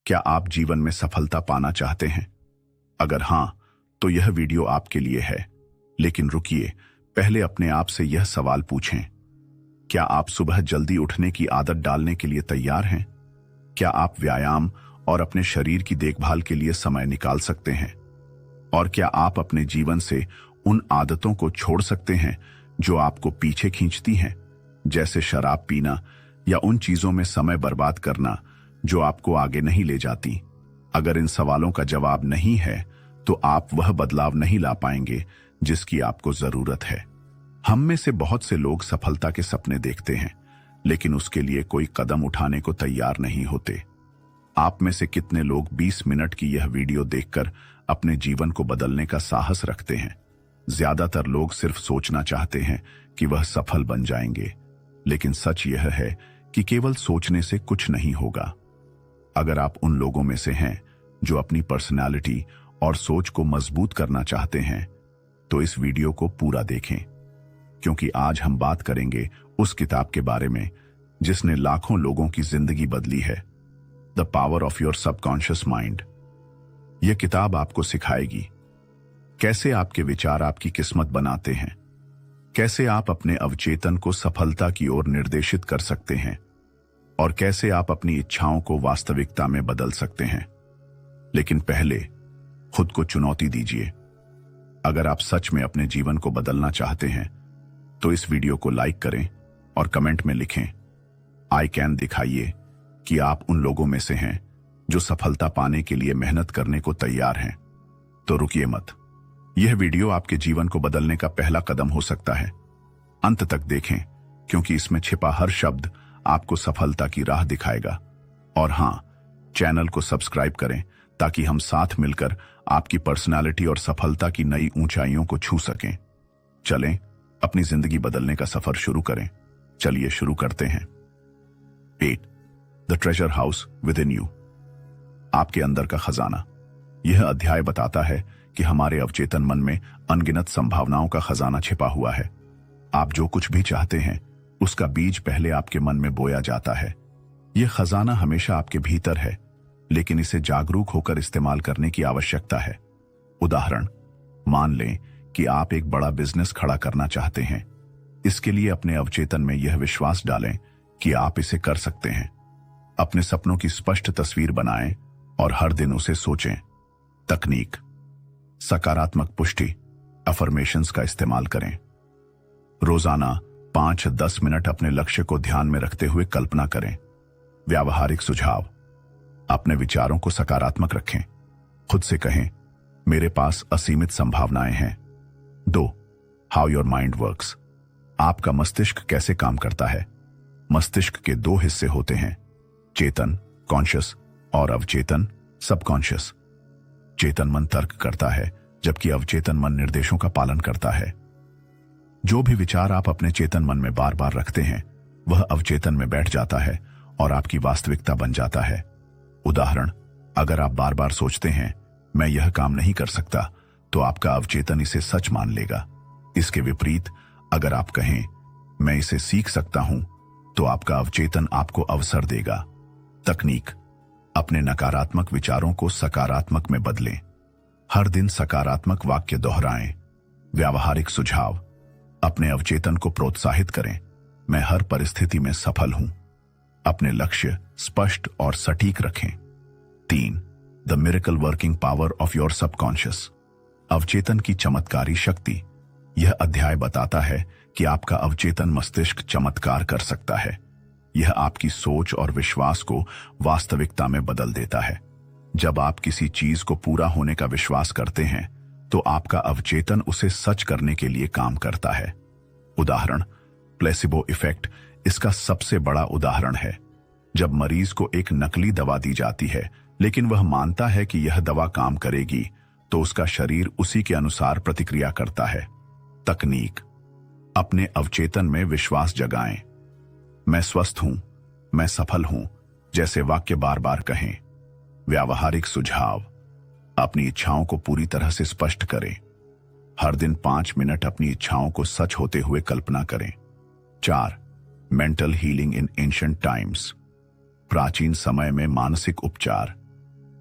क्या आप जीवन में सफलता पाना चाहते हैं? अगर हां, तो यह वीडियो आपके लिए है। लेकिन रुकिए, पहले अपने आप से यह सवाल पूछें। क्या आप सुबह जल्दी उठने की आदत डालने के लिए तैयार हैं? क्या आप व्यायाम और अपने शरीर की देखभाल के लिए समय निकाल सकते हैं? और क्या आप अपने जीवन से उन आदतों को छोड़ सकते हैं जो आपको पीछे खींचती हैं, जैसे शराब पीना या उन चीजों में समय बर्बाद करना जो आपको आगे नहीं ले जाती? अगर इन सवालों का जवाब नहीं है, तो आप वह बदलाव नहीं ला पाएंगे जिसकी आपको जरूरत है। हम में से बहुत से लोग सफलता के सपने देखते हैं, लेकिन उसके लिए कोई कदम उठाने को तैयार नहीं होते। आप में से कितने लोग 20 मिनट की यह वीडियो देखकर अपने जीवन को बदलने का साहस रखते हैं? ज्यादातर लोग सिर्फ सोचना चाहते हैं कि वह सफल बन जाएंगे, लेकिन सच यह है कि केवल सोचने से कुछ नहीं होगा। अगर आप उन लोगों में से हैं जो अपनी पर्सनालिटी और सोच को मजबूत करना चाहते हैं, तो इस वीडियो को पूरा देखें, क्योंकि आज हम बात करेंगे उस किताब के बारे में जिसने लाखों लोगों की जिंदगी बदली है, the power of your subconscious mind. यह किताब आपको सिखाएगी कैसे आपके विचार आपकी किस्मत बनाते हैं, कैसे आप अपने अवचेतन को सफलता की ओर निर्देशित कर सकते हैं, और कैसे आप अपनी इच्छाओं को वास्तविकता में बदल सकते हैं। लेकिन पहले खुद को चुनौती दीजिए। अगर आप सच में अपने जीवन को बदलना चाहते हैं, तो इस वीडियो को लाइक करें और कमेंट में लिखें आई कैन। दिखाइए कि आप उन लोगों में से हैं जो सफलता पाने के लिए मेहनत करने को तैयार हैं। तो रुकिए मत, यह वीडियो आपके जीवन को बदलने का पहला कदम हो सकता है। अंत तक देखें, क्योंकि इसमें छिपा हर शब्द आपको सफलता की राह दिखाएगा। और हां, चैनल को सब्सक्राइब करें ताकि हम साथ मिलकर आपकी पर्सनालिटी और सफलता की नई ऊंचाइयों को छू सकें। चलें, अपनी जिंदगी बदलने का सफर शुरू करें। चलिए शुरू करते हैं। 8. The treasure house with in you. आपके अंदर का खजाना। यह अध्याय बताता है कि हमारे अवचेतन मन में अनगिनत संभावनाओं का खजाना छिपा हुआ है। आप जो कुछ भी चाहते हैं, उसका बीज पहले आपके मन में बोया जाता है। यह खजाना हमेशा आपके भीतर है, लेकिन इसे जागरूक होकर इस्तेमाल करने की आवश्यकता है। उदाहरण, मान लें कि आप एक बड़ा बिजनेस खड़ा करना चाहते हैं। इसके लिए अपने अवचेतन में यह विश्वास डालें कि आप इसे कर सकते हैं। अपने सपनों की स्पष्ट तस्वीर बनाएं और हर दिन उसे सोचें। तकनीक, सकारात्मक पुष्टि, अफर्मेशंस का इस्तेमाल करें। रोजाना 5-10 मिनट अपने लक्ष्य को ध्यान में रखते हुए कल्पना करें। व्यावहारिक सुझाव, अपने विचारों को सकारात्मक रखें। खुद से कहें, मेरे पास असीमित संभावनाएं हैं। 2. How your mind works. आपका मस्तिष्क कैसे काम करता है? मस्तिष्क के 2 हिस्से होते हैं, चेतन कॉन्शियस और अवचेतन सबकॉन्शियस। चेतन मन तर्क करता है, जबकि अवचेतन मन निर्देशों का पालन करता है। जो भी विचार आप अपने चेतन मन में बार बार रखते हैं, वह अवचेतन में बैठ जाता है और आपकी वास्तविकता बन जाता है। उदाहरण, अगर आप बार बार सोचते हैं मैं यह काम नहीं कर सकता, तो आपका अवचेतन इसे सच मान लेगा। इसके विपरीत, अगर आप कहें मैं इसे सीख सकता हूं, तो आपका अवचेतन आपको अवसर देगा। तकनीक, अपने नकारात्मक विचारों को सकारात्मक में बदलें। हर दिन सकारात्मक वाक्य दोहराएं। व्यावहारिक सुझाव, अपने अवचेतन को प्रोत्साहित करें, मैं हर परिस्थिति में सफल हूं। अपने लक्ष्य स्पष्ट और सटीक रखें। 3. The miracle working power of your subconscious. अवचेतन की चमत्कारी शक्ति। यह अध्याय बताता है कि आपका अवचेतन मस्तिष्क चमत्कार कर सकता है। यह आपकी सोच और विश्वास को वास्तविकता में बदल देता है। जब आप किसी चीज को पूरा होने का विश्वास करते हैं, तो आपका अवचेतन उसे सच करने के लिए काम करता है। उदाहरण, प्लेसिबो इफेक्ट इसका सबसे बड़ा उदाहरण है। जब मरीज को एक नकली दवा दी जाती है, लेकिन वह मानता है कि यह दवा काम करेगी, तो उसका शरीर उसी के अनुसार प्रतिक्रिया करता है। तकनीक, अपने अवचेतन में विश्वास जगाएं। मैं स्वस्थ हूं, मैं सफल हूं जैसे वाक्य बार बार कहें। व्यावहारिक सुझाव, अपनी इच्छाओं को पूरी तरह से स्पष्ट करें। हर दिन 5 मिनट अपनी इच्छाओं को सच होते हुए कल्पना करें। 4. Mental healing in ancient times. प्राचीन समय में मानसिक उपचार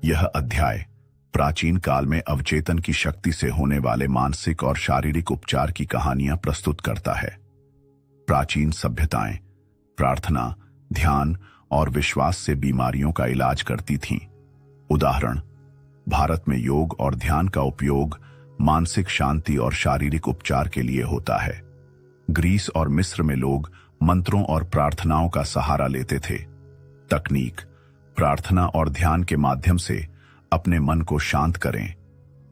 यह अध्याय प्राचीन काल में अवचेतन की शक्ति से होने वाले मानसिक और शारीरिक उपचार की कहानियां प्रस्तुत करता है। प्राचीन सभ्यताएं प्रार्थना, ध्यान और विश्वास से बीमारियों का इलाज करती थीं। उदाहरण, भारत में योग और ध्यान का उपयोग मानसिक शांति और शारीरिक उपचार के लिए होता है। ग्रीस और मिस्र में लोग मंत्रों और प्रार्थनाओं का सहारा लेते थे। तकनीक, प्रार्थना और ध्यान के माध्यम से अपने मन को शांत करें,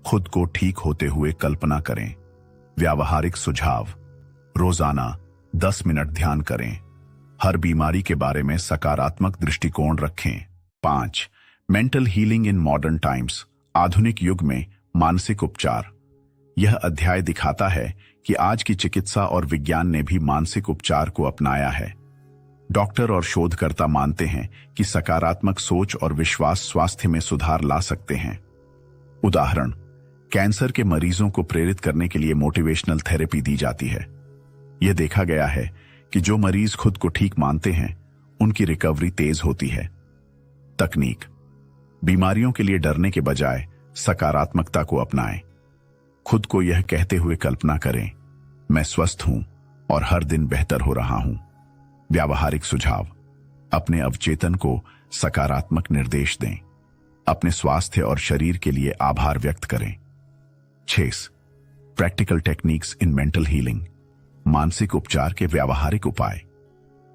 खुद को ठीक होते हुए कल्पना करें। व्यावहारिक सुझाव, रोजाना 10 मिनट ध्यान करें। हर बीमारी के बारे में सकारात्मक दृष्टिकोण रखें। 5. Mental healing in modern times, आधुनिक युग में मानसिक उपचार। यह अध्याय दिखाता है कि आज की चिकित्सा और विज्ञान ने भी मानसिक उपचार को अपनाया है। डॉक्टर और शोधकर्ता मानते हैं कि सकारात्मक सोच और विश्वास स्वास्थ्य में सुधार ला सकते हैं। उदाहरण, कैंसर के मरीजों को प्रेरित करने के लिए मोटिवेशनल थेरेपी दी जाती है। यह देखा गया है कि जो मरीज खुद को ठीक मानते हैं, उनकी रिकवरी तेज होती है। तकनीक, बीमारियों के लिए डरने के बजाय सकारात्मकता को अपनाएं। खुद को यह कहते हुए कल्पना करें, मैं स्वस्थ हूं और हर दिन बेहतर हो रहा हूं। व्यावहारिक सुझाव, अपने अवचेतन को सकारात्मक निर्देश दें। अपने स्वास्थ्य और शरीर के लिए आभार व्यक्त करें। 6. Practical techniques in mental healing, मानसिक उपचार के व्यावहारिक उपाय।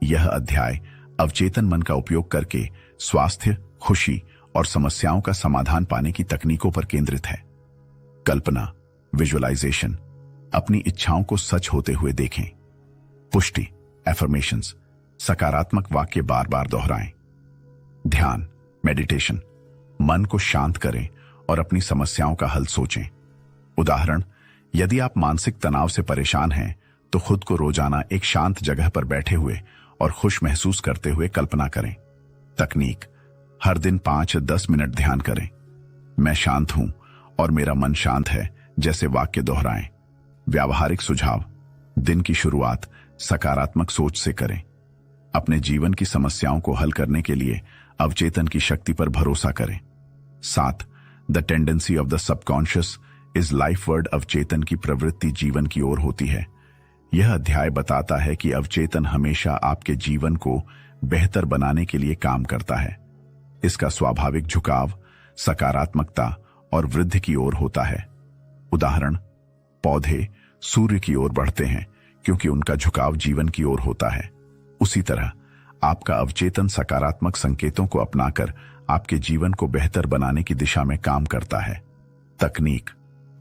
यह अध्याय अवचेतन मन का उपयोग करके स्वास्थ्य, खुशी और समस्याओं का समाधान पाने की तकनीकों पर केंद्रित है। कल्पना, विजुअलाइजेशन, अपनी इच्छाओं को सच होते हुए देखें। पुष्टि, एफर्मेशंस, सकारात्मक वाक्य बार बार दोहराएं। ध्यान, मेडिटेशन, मन को शांत करें और अपनी समस्याओं का हल सोचें। उदाहरण, यदि आप मानसिक तनाव से परेशान हैं तो खुद को रोजाना एक शांत जगह पर बैठे हुए और खुश महसूस करते हुए कल्पना करें। तकनीक, हर दिन 5-10 मिनट ध्यान करें। मैं शांत हूं और मेरा मन शांत है जैसे वाक्य दोहराएं। व्यावहारिक सुझाव, दिन की शुरुआत सकारात्मक सोच से करें। अपने जीवन की समस्याओं को हल करने के लिए अवचेतन की शक्ति पर भरोसा करें। 7. The tendency of the subconscious is life word, अवचेतन की प्रवृत्ति जीवन की ओर होती है। यह अध्याय बताता है कि अवचेतन हमेशा आपके जीवन को बेहतर बनाने के लिए काम करता है। इसका स्वाभाविक झुकाव सकारात्मकता और वृद्धि की ओर होता है। उदाहरण, पौधे सूर्य की ओर बढ़ते हैं क्योंकि उनका झुकाव जीवन की ओर होता है। उसी तरह आपका अवचेतन सकारात्मक संकेतों को अपनाकर आपके जीवन को बेहतर बनाने की दिशा में काम करता है। तकनीक,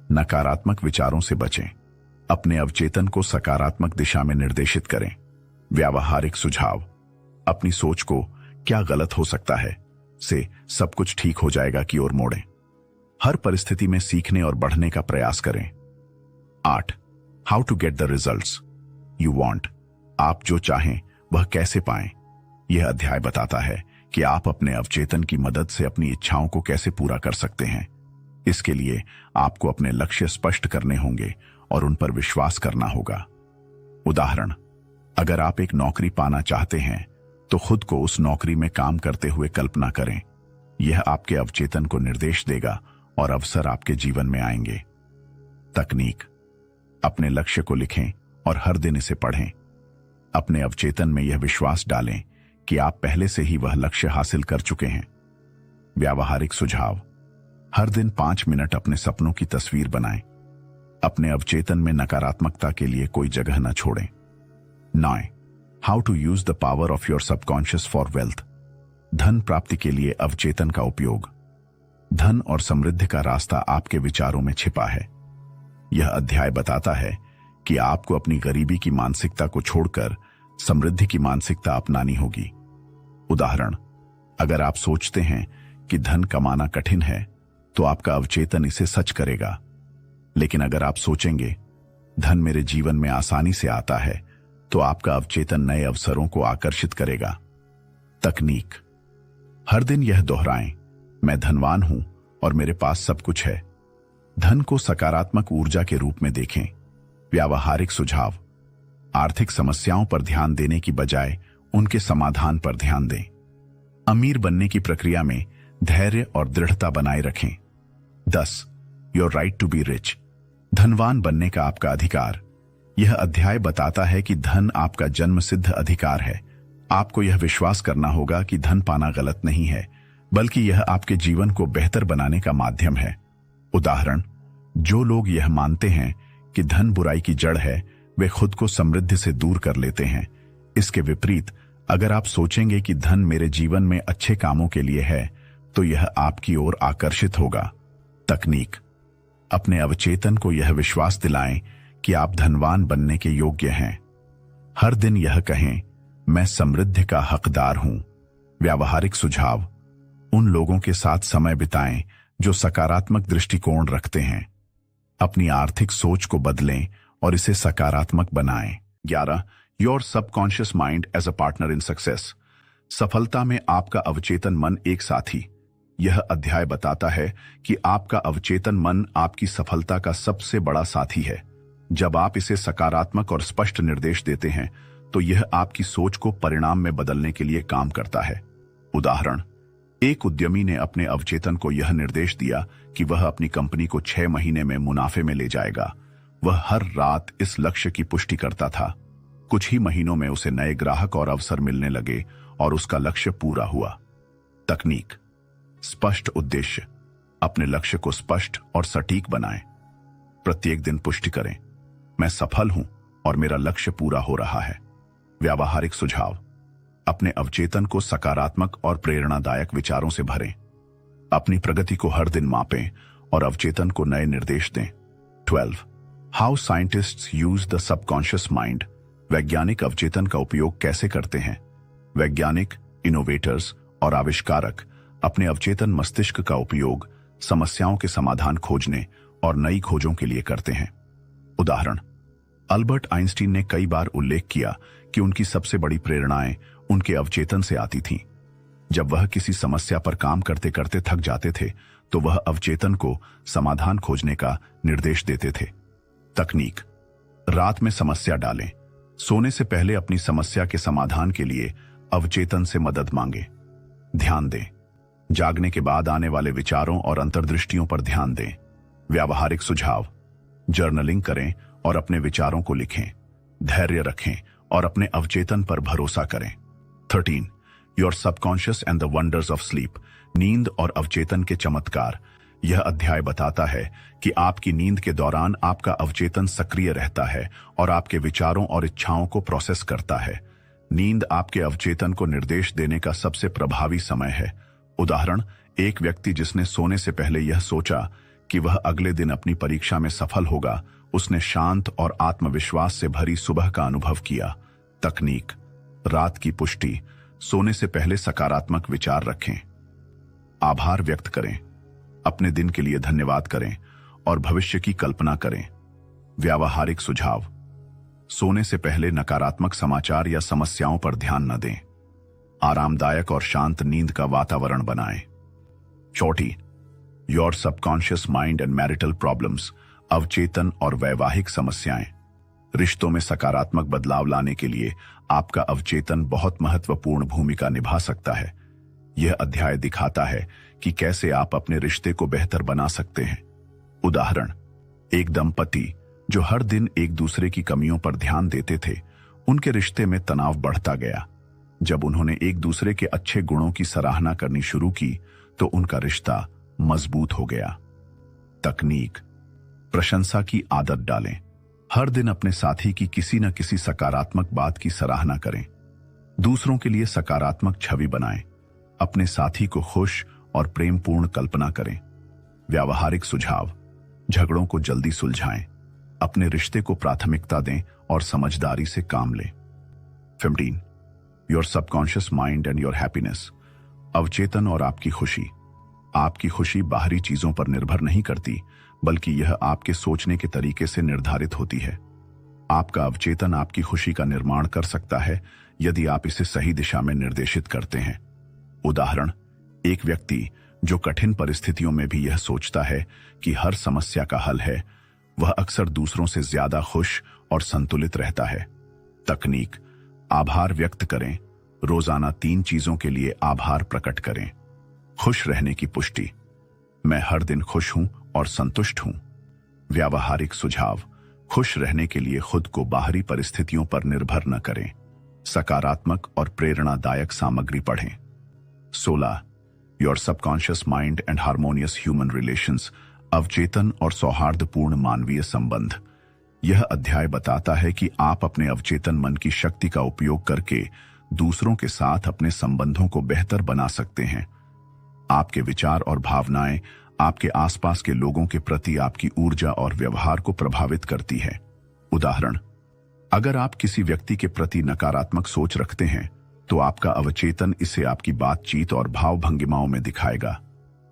नकारात्मक विचारों से बचें। अपने अवचेतन को सकारात्मक दिशा में निर्देशित करें। व्यावहारिक सुझाव, अपनी सोच को क्या गलत हो सकता है से सब कुछ ठीक हो जाएगा की ओर मोड़ें। हर परिस्थिति में सीखने और बढ़ने का प्रयास करें। 8. How to get the results you want, आप जो चाहें वह कैसे पाएं। यह अध्याय बताता है कि आप अपने अवचेतन की मदद से अपनी इच्छाओं को कैसे पूरा कर सकते हैं। इसके लिए आपको अपने लक्ष्य स्पष्ट करने होंगे और उन पर विश्वास करना होगा। उदाहरण, अगर आप एक नौकरी पाना चाहते हैं तो खुद को उस नौकरी में काम करते हुए कल्पना करें। यह आपके अवचेतन को निर्देश देगा और अवसर आपके जीवन में आएंगे। तकनीक, अपने लक्ष्य को लिखें और हर दिन इसे पढ़ें। अपने अवचेतन में यह विश्वास डालें कि आप पहले से ही वह लक्ष्य हासिल कर चुके हैं। व्यावहारिक सुझाव, हर दिन 5 मिनट अपने सपनों की तस्वीर बनाएं। अपने अवचेतन में नकारात्मकता के लिए कोई जगह न छोड़ें। 9. How to use the power of your subconscious for wealth, धन प्राप्ति के लिए अवचेतन का उपयोग। धन और समृद्धि का रास्ता आपके विचारों में छिपा है। यह अध्याय बताता है कि आपको अपनी गरीबी की मानसिकता को छोड़कर समृद्धि की मानसिकता अपनानी होगी। उदाहरण, अगर आप सोचते हैं कि धन कमाना कठिन है तो आपका अवचेतन इसे सच करेगा। लेकिन अगर आप सोचेंगे धन मेरे जीवन में आसानी से आता है तो आपका अवचेतन नए अवसरों को आकर्षित करेगा। तकनीक, हर दिन यह दोहराएं, मैं धनवान हूं और मेरे पास सब कुछ है। धन को सकारात्मक ऊर्जा के रूप में देखें। व्यावहारिक सुझाव, आर्थिक समस्याओं पर ध्यान देने की बजाय उनके समाधान पर ध्यान दें। अमीर बनने की प्रक्रिया में धैर्य और दृढ़ता बनाए रखें। 10. Your right to be rich, धनवान बनने का आपका अधिकार। यह अध्याय बताता है कि धन आपका जन्म सिद्ध अधिकार है। आपको यह विश्वास करना होगा कि धन पाना गलत नहीं है, बल्कि यह आपके जीवन को बेहतर बनाने का माध्यम है। उदाहरण, जो लोग यह मानते हैं कि धन बुराई की जड़ है, वे खुद को समृद्धि से दूर कर लेते हैं। इसके विपरीत, अगर आप सोचेंगे कि धन मेरे जीवन में अच्छे कामों के लिए है, तो यह आपकी ओर आकर्षित होगा। तकनीक, अपने अवचेतन को यह विश्वास दिलाएं कि आप धनवान बनने के योग्य हैं। हर दिन यह कहें, मैं समृद्धि का हकदार हूं। व्यावहारिक सुझाव, उन लोगों के साथ समय बिताएं जो सकारात्मक दृष्टिकोण रखते हैं। अपनी आर्थिक सोच को बदलें और इसे सकारात्मक बनाएं। 11. Your subconscious mind as a partner in success, सफलता में आपका अवचेतन मन एक साथी। यह अध्याय बताता है कि आपका अवचेतन मन आपकी सफलता का सबसे बड़ा साथी है। जब आप इसे सकारात्मक और स्पष्ट निर्देश देते हैं, तो यह आपकी सोच को परिणाम में बदलने के लिए काम करता है। उदाहरण, एक उद्यमी ने अपने अवचेतन को यह निर्देश दिया कि वह अपनी कंपनी को 6 महीने में मुनाफे में ले जाएगा। वह हर रात इस लक्ष्य की पुष्टि करता था। कुछ ही महीनों में उसे नए ग्राहक और अवसर मिलने लगे और उसका लक्ष्य पूरा हुआ। तकनीक, स्पष्ट उद्देश्य, अपने लक्ष्य को स्पष्ट और सटीक बनाएं। प्रत्येक दिन पुष्टि करें, मैं सफल हूं और मेरा लक्ष्य पूरा हो रहा है। व्यावहारिक सुझाव, अपने अवचेतन को सकारात्मक और प्रेरणादायक विचारों से भरें। अपनी प्रगति को हर दिन मापें और अवचेतन को नए निर्देश दें। 12. How scientists use the subconscious mind, वैज्ञानिक अवचेतन का उपयोग कैसे करते हैं। वैज्ञानिक, इनोवेटर्स और आविष्कारक अपने अवचेतन मस्तिष्क का उपयोग समस्याओं के समाधान खोजने और नई खोजों के लिए करते हैं। उदाहरण, अल्बर्ट आइंस्टीन ने कई बार उल्लेख किया कि उनकी सबसे बड़ी प्रेरणाएं उनके अवचेतन से आती थीं। जब वह किसी समस्या पर काम करते करते थक जाते थे, तो वह अवचेतन को समाधान खोजने का निर्देश देते थे। तकनीक, रात में समस्या डालें। सोने से पहले अपनी समस्या के समाधान के लिए अवचेतन से मदद मांगें। ध्यान दें, जागने के बाद आने वाले विचारों और अंतर्दृष्टियों पर ध्यान दें। व्यावहारिक सुझाव, जर्नलिंग करें और अपने विचारों को लिखें। धैर्य रखें और अपने अवचेतन पर भरोसा करें। 13. Your subconscious and the wonders of sleep, नींद और अवचेतन के चमत्कार। यह अध्याय बताता है कि आपकी नींद के दौरान आपका अवचेतन सक्रिय रहता है और आपके विचारों और इच्छाओं को प्रोसेस करता है। नींद आपके अवचेतन को निर्देश देने का सबसे प्रभावी समय है। उदाहरण, एक व्यक्ति जिसने सोने से पहले यह सोचा कि वह अगले दिन अपनी परीक्षा में सफल होगा, उसने शांत और आत्मविश्वास से भरी सुबह का अनुभव किया। तकनीक, रात की पुष्टि, सोने से पहले सकारात्मक विचार रखें। आभार व्यक्त करें, अपने दिन के लिए धन्यवाद करें और भविष्य की कल्पना करें। व्यावहारिक सुझाव, सोने से पहले नकारात्मक समाचार या समस्याओं पर ध्यान न दें। आरामदायक और शांत नींद का वातावरण बनाएं। 14. Your subconscious mind and marital problems, अवचेतन और वैवाहिक समस्याएं। रिश्तों में सकारात्मक बदलाव लाने के लिए आपका अवचेतन बहुत महत्वपूर्ण भूमिका निभा सकता है। यह अध्याय दिखाता है कि कैसे आप अपने रिश्ते को बेहतर बना सकते हैं। उदाहरण, एक दंपति जो हर दिन एक दूसरे की कमियों पर ध्यान देते थे, उनके रिश्ते में तनाव बढ़ता गया। जब उन्होंने एक दूसरे के अच्छे गुणों की सराहना करनी शुरू की, तो उनका रिश्ता मजबूत हो गया। तकनीक, प्रशंसा की आदत डालें। हर दिन अपने साथी की किसी न किसी सकारात्मक बात की सराहना करें। दूसरों के लिए सकारात्मक छवि बनाएं। अपने साथी को खुश और प्रेमपूर्ण कल्पना करें। व्यावहारिक सुझाव, झगड़ों को जल्दी सुलझाएं। अपने रिश्ते को प्राथमिकता दें और समझदारी से काम लें। 15. Your subconscious mind and your happiness, अवचेतन और आपकी खुशी। आपकी खुशी बाहरी चीजों पर निर्भर नहीं करती, बल्कि यह आपके सोचने के तरीके से निर्धारित होती है। आपका अवचेतन आपकी खुशी का निर्माण कर सकता है यदि आप इसे सही दिशा में निर्देशित करते हैं। उदाहरण, एक व्यक्ति जो कठिन परिस्थितियों में भी यह सोचता है कि हर समस्या का हल है, वह अक्सर दूसरों से ज्यादा खुश और संतुलित रहता है। तकनीक, आभार व्यक्त करें। रोजाना 3 चीजों के लिए आभार प्रकट करें। खुश रहने की पुष्टि। मैं हर दिन खुश हूं और संतुष्ट हूं। व्यावहारिक सुझाव। खुश रहने के लिए खुद को बाहरी परिस्थितियों पर निर्भर न करें। सकारात्मक और प्रेरणादायक सामग्री पढ़ें। 16 your subconscious mind and harmonious human relations. अवचेतन और सौहार्दपूर्ण मानवीय संबंध। यह अध्याय बताता है कि आप अपने अवचेतन मन की शक्ति का उपयोग करके दूसरों के साथ अपने संबंधों को बेहतर बना सकते हैं। आपके विचार और भावनाएं आपके आसपास के लोगों के प्रति आपकी ऊर्जा और व्यवहार को प्रभावित करती है। उदाहरण, अगर आप किसी व्यक्ति के प्रति नकारात्मक सोच रखते हैं तो आपका अवचेतन इसे आपकी बातचीत और भाव भंगिमाओं में दिखाएगा।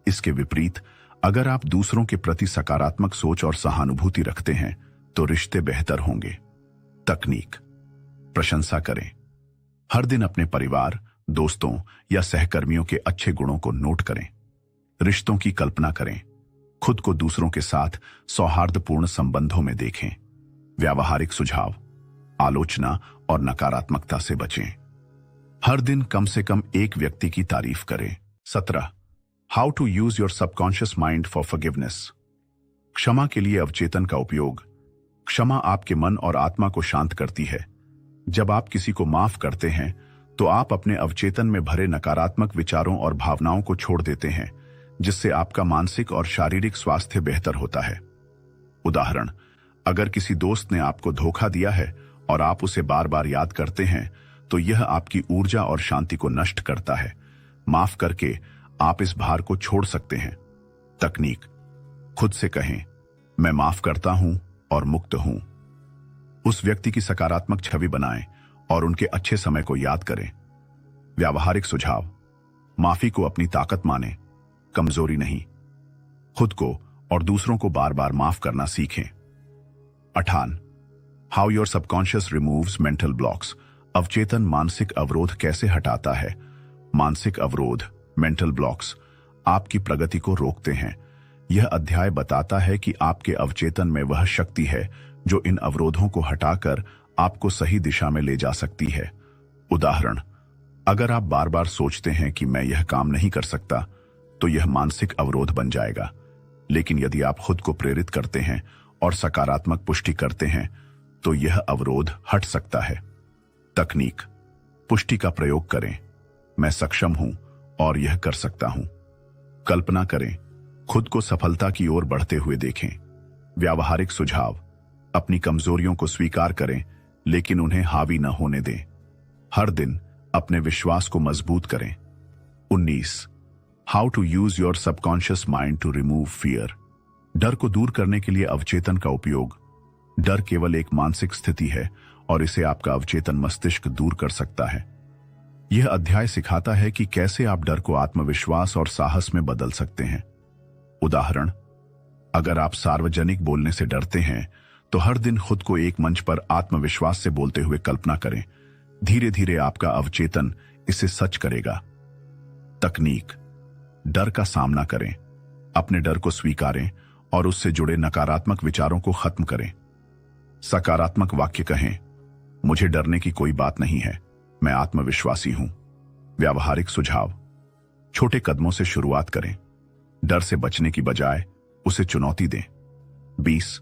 इसके विपरीत, अगर आप दूसरों के प्रति सकारात्मक सोच और सहानुभूति रखते हैं तो रिश्ते बेहतर होंगे। तकनीक। प्रशंसा करें। हर दिन अपने परिवार, दोस्तों या सहकर्मियों के अच्छे गुणों को नोट करें। रिश्तों की कल्पना करें। खुद को दूसरों के साथ सौहार्दपूर्ण संबंधों में देखें। व्यावहारिक सुझाव। आलोचना और नकारात्मकता से बचें। हर दिन कम से कम एक व्यक्ति की तारीफ करें। 17 how to use your subconscious mind for forgiveness. क्षमा के लिए अवचेतन का उपयोग। क्षमा आपके मन और आत्मा को शांत करती है। जब आप किसी को माफ करते हैं तो आप अपने अवचेतन में भरे नकारात्मक विचारों और भावनाओं को छोड़ देते हैं, जिससे आपका मानसिक और शारीरिक स्वास्थ्य बेहतर होता है। उदाहरण, अगर किसी दोस्त ने आपको धोखा दिया है और आप उसे बार बार याद करते हैं तो यह आपकी ऊर्जा और शांति को नष्ट करता है। माफ करके आप इस भार को छोड़ सकते हैं। तकनीक। खुद से कहें, मैं माफ करता हूं और मुक्त हूं। उस व्यक्ति की सकारात्मक छवि बनाएं और उनके अच्छे समय को याद करें। व्यावहारिक सुझाव। माफी को अपनी ताकत मानें, कमजोरी नहीं। खुद को और दूसरों को बार बार माफ करना सीखें। 18 how your subconscious removes mental blocks. अवचेतन मानसिक अवरोध कैसे हटाता है। मानसिक अवरोध, मेंटल ब्लॉक्स, आपकी प्रगति को रोकते हैं। यह अध्याय बताता है कि आपके अवचेतन में वह शक्ति है जो इन अवरोधों को हटाकर आपको सही दिशा में ले जा सकती है। उदाहरण, अगर आप बार बार सोचते हैं कि मैं यह काम नहीं कर सकता तो यह मानसिक अवरोध बन जाएगा। लेकिन यदि आप खुद को प्रेरित करते हैं और सकारात्मक पुष्टि करते हैं तो यह अवरोध हट सकता है। तकनीक। पुष्टि का प्रयोग करें। मैं सक्षम हूं और यह कर सकता हूं। कल्पना करें, खुद को सफलता की ओर बढ़ते हुए देखें। व्यावहारिक सुझाव। अपनी कमजोरियों को स्वीकार करें लेकिन उन्हें हावी न होने दें। हर दिन अपने विश्वास को मजबूत करें। 19 how to use your subconscious mind to remove fear. डर को दूर करने के लिए अवचेतन का उपयोग। डर केवल एक मानसिक स्थिति है और इसे आपका अवचेतन मस्तिष्क दूर कर सकता है। यह अध्याय सिखाता है कि कैसे आप डर को आत्मविश्वास और साहस में बदल सकते हैं। उदाहरण, अगर आप सार्वजनिक बोलने से डरते हैं तो हर दिन खुद को एक मंच पर आत्मविश्वास से बोलते हुए कल्पना करें। धीरे धीरे आपका अवचेतन इसे सच करेगा। तकनीक। डर का सामना करें। अपने डर को स्वीकारें और उससे जुड़े नकारात्मक विचारों को खत्म करें। सकारात्मक वाक्य कहें, मुझे डरने की कोई बात नहीं है, मैं आत्मविश्वासी हूं। व्यावहारिक सुझाव। छोटे कदमों से शुरुआत करें। डर से बचने की बजाय उसे चुनौती दें। 20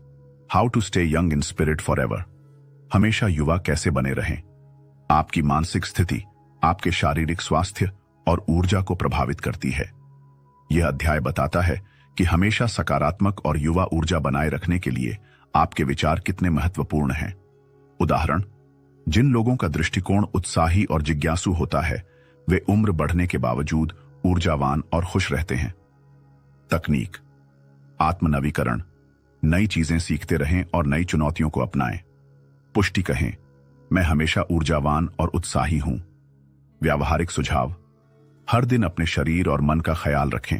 how to stay young in spirit forever. हमेशा युवा कैसे बने रहें। आपकी मानसिक स्थिति आपके शारीरिक स्वास्थ्य और ऊर्जा को प्रभावित करती है। यह अध्याय बताता है कि हमेशा सकारात्मक और युवा ऊर्जा बनाए रखने के लिए आपके विचार कितने महत्वपूर्ण हैं। उदाहरण, जिन लोगों का दृष्टिकोण उत्साही और जिज्ञासु होता है वे उम्र बढ़ने के बावजूद ऊर्जावान और खुश रहते हैं। तकनीक। आत्मनवीकरण। नई चीजें सीखते रहें और नई चुनौतियों को अपनाएं। पुष्टि कहें, मैं हमेशा ऊर्जावान और उत्साही हूं। व्यावहारिक सुझाव। हर दिन अपने शरीर और मन का ख्याल रखें।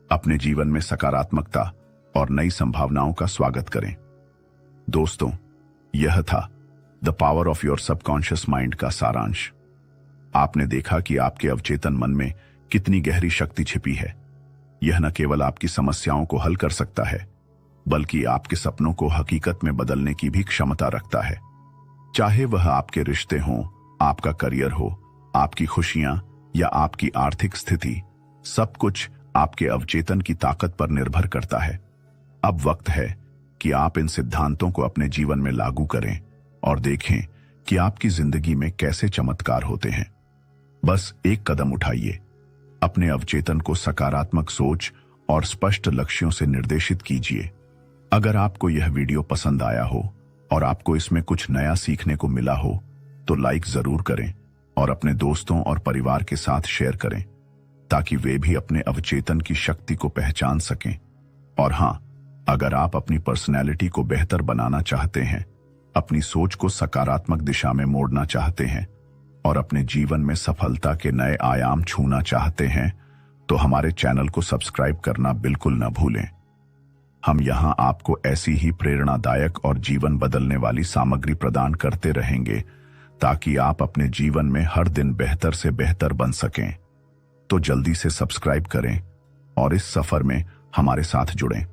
अपने जीवन में सकारात्मकता और नई संभावनाओं का स्वागत करें। दोस्तों, यह था the power of your subconscious mind का सारांश। आपने देखा कि आपके अवचेतन मन में कितनी गहरी शक्ति छिपी है। यह न केवल आपकी समस्याओं को हल कर सकता है बल्कि आपके सपनों को हकीकत में बदलने की भी क्षमता रखता है। चाहे वह आपके रिश्ते हों, आपका करियर हो, आपकी खुशियां या आपकी आर्थिक स्थिति, सब कुछ आपके अवचेतन की ताकत पर निर्भर करता है। अब वक्त है कि आप इन सिद्धांतों को अपने जीवन में लागू करें और देखें कि आपकी जिंदगी में कैसे चमत्कार होते हैं। बस एक कदम उठाइए, अपने अवचेतन को सकारात्मक सोच और स्पष्ट लक्ष्यों से निर्देशित कीजिए। अगर आपको यह वीडियो पसंद आया हो और आपको इसमें कुछ नया सीखने को मिला हो तो लाइक जरूर करें और अपने दोस्तों और परिवार के साथ शेयर करें ताकि वे भी अपने अवचेतन की शक्ति को पहचान सकें। और हां, अगर आप अपनी पर्सनैलिटी को बेहतर बनाना चाहते हैं, अपनी सोच को सकारात्मक दिशा में मोड़ना चाहते हैं और अपने जीवन में सफलता के नए आयाम छूना चाहते हैं तो हमारे चैनल को सब्सक्राइब करना बिल्कुल न भूलें। हम यहां आपको ऐसी ही प्रेरणादायक और जीवन बदलने वाली सामग्री प्रदान करते रहेंगे ताकि आप अपने जीवन में हर दिन बेहतर से बेहतर बन सकें। तो जल्दी से सब्सक्राइब करें और इस सफर में हमारे साथ जुड़ें।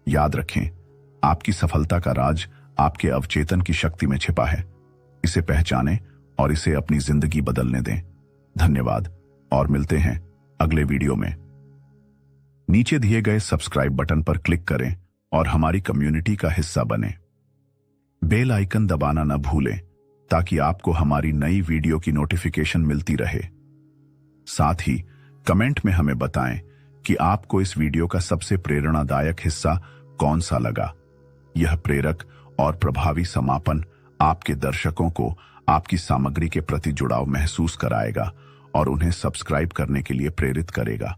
याद रखें, आपकी सफलता का राज आपके अवचेतन की शक्ति में छिपा है। इसे पहचानें और इसे अपनी जिंदगी बदलने दें। धन्यवाद और मिलते हैं अगले वीडियो में। नीचे दिए गए सब्सक्राइब बटन पर क्लिक करें और हमारी कम्युनिटी का हिस्सा बनें। बेल आइकन दबाना न भूलें ताकि आपको हमारी नई वीडियो की नोटिफिकेशन मिलती रहे। साथ ही कमेंट में हमें बताएं कि आपको इस वीडियो का सबसे प्रेरणादायक हिस्सा कौन सा लगा। यह प्रेरक और प्रभावी समापन आपके दर्शकों को आपकी सामग्री के प्रति जुड़ाव महसूस कराएगा और उन्हें सब्सक्राइब करने के लिए प्रेरित करेगा।